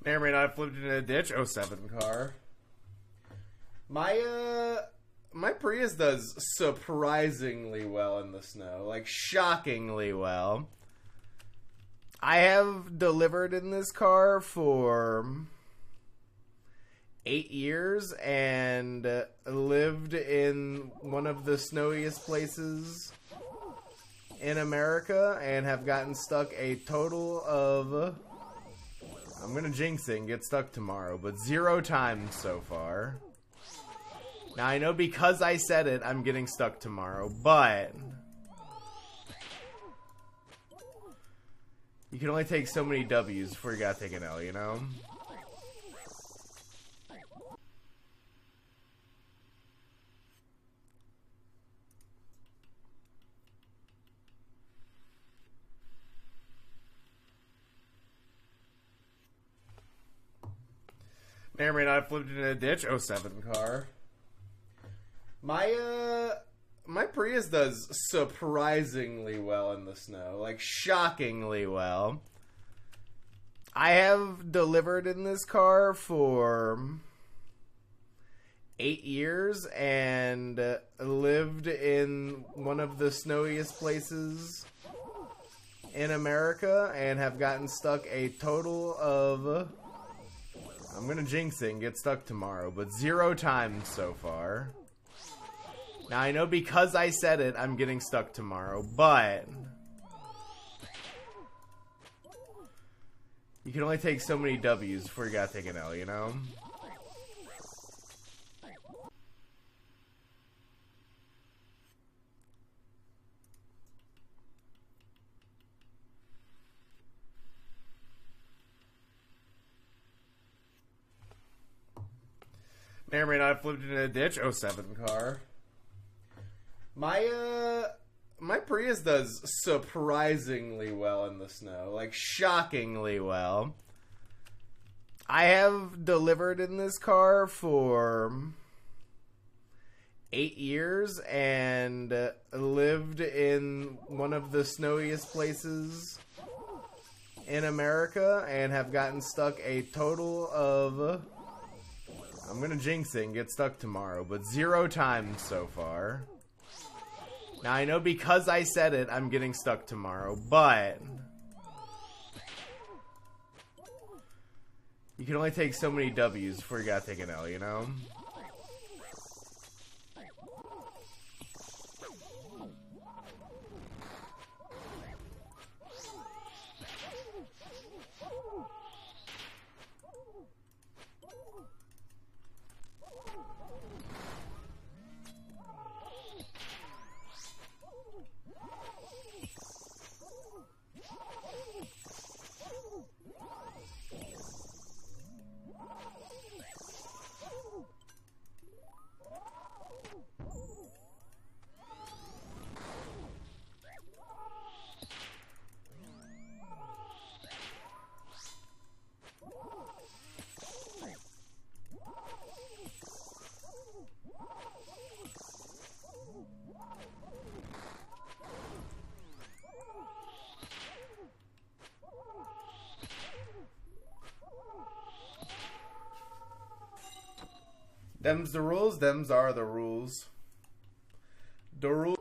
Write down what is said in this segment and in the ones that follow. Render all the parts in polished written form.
May or may not have flipped into a ditch. '07 car. My Prius does surprisingly well in the snow. Like, shockingly well. I have delivered in this car for 8 years and lived in one of the snowiest places in America and have gotten stuck a total of, I'm gonna jinx it and get stuck tomorrow, but 0 times so far. Now I know because I said it, I'm getting stuck tomorrow, but you can only take so many W's before you gotta take an L, you know? May or may not have flipped into a ditch. '07 car. My Prius does surprisingly well in the snow. Like, shockingly well. I have delivered in this car for 8 years and lived in one of the snowiest places in America and have gotten stuck a total of, I'm gonna jinx it and get stuck tomorrow, but 0 times so far. Now I know because I said it, I'm getting stuck tomorrow, but you can only take so many W's before you gotta take an L, you know? May or may not have flipped into a ditch. '07 car. My Prius does surprisingly well in the snow. Like, shockingly well. I have delivered in this car for 8 years and lived in one of the snowiest places in America and have gotten stuck a total of, I'm gonna jinx it and get stuck tomorrow, but 0 times so far. Now I know because I said it, I'm getting stuck tomorrow, but you can only take so many W's before you gotta take an L, you know? Them's the rules, them's are the rules. The rules.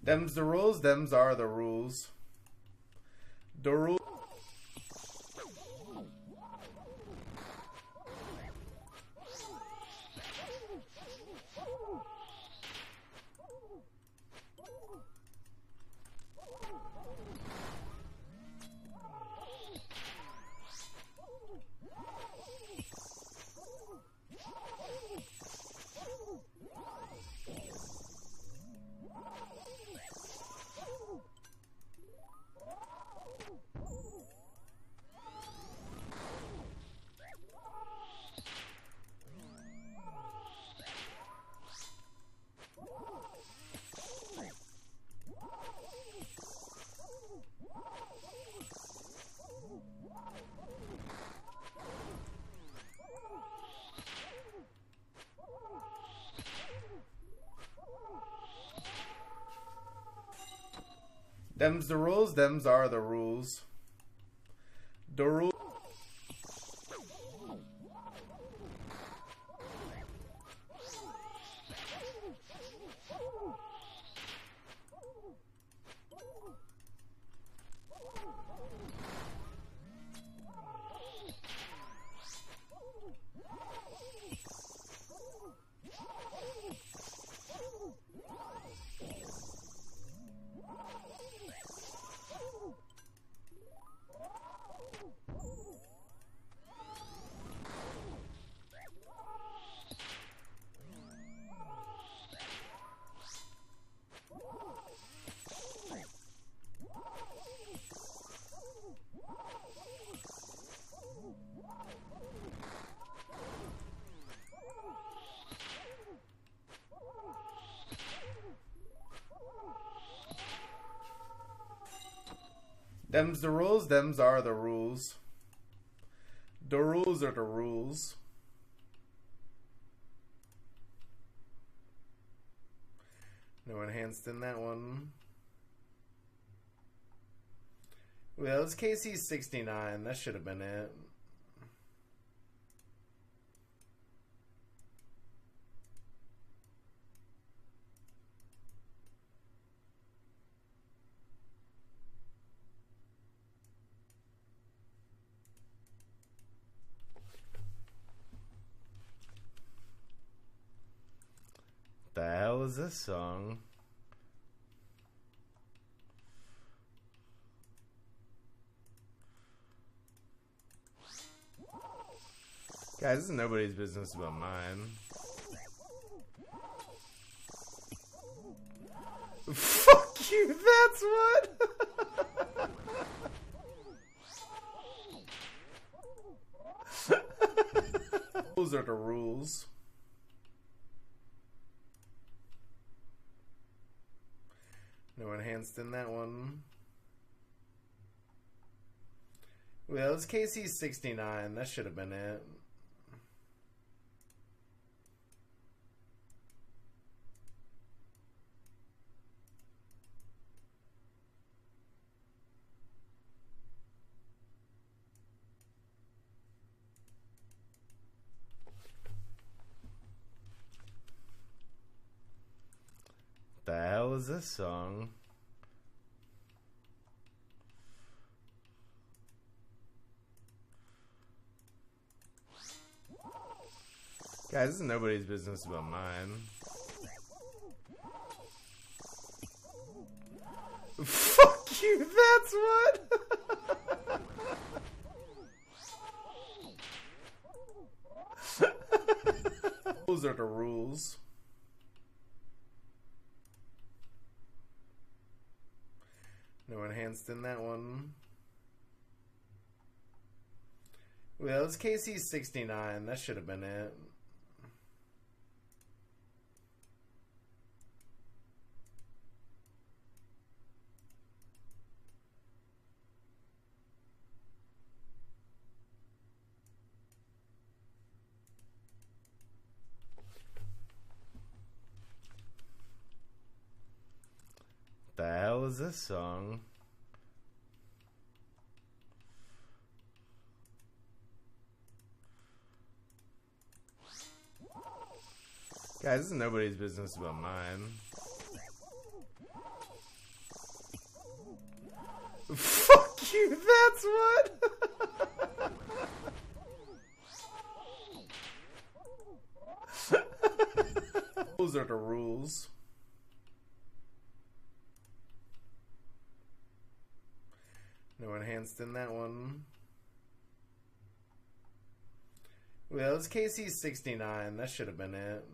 Them's the rules, them's are the rules. The rules. Them's the rules, them's are the rules. The rules. Them's the rules, them's are the rules. The rules are the rules. No enhanced in that one. Well, it's KC69. That should have been it. The hell is this song? Guys, this is nobody's business but mine. Fuck you, that's what? Those are the rules. No enhanced in that one. Well, it's KC69. That should have been it. The hell is this song? Guys, this is nobody's business but mine. Fuck you, that's what? Those are the rules. No enhanced in that one. Well, it's KC69. That should have been it. The hell is this song? Guys, this is nobody's business but mine. Fuck you, that's what? Those are the rules. No enhanced in that one. Well, it's KC69. That should have been it.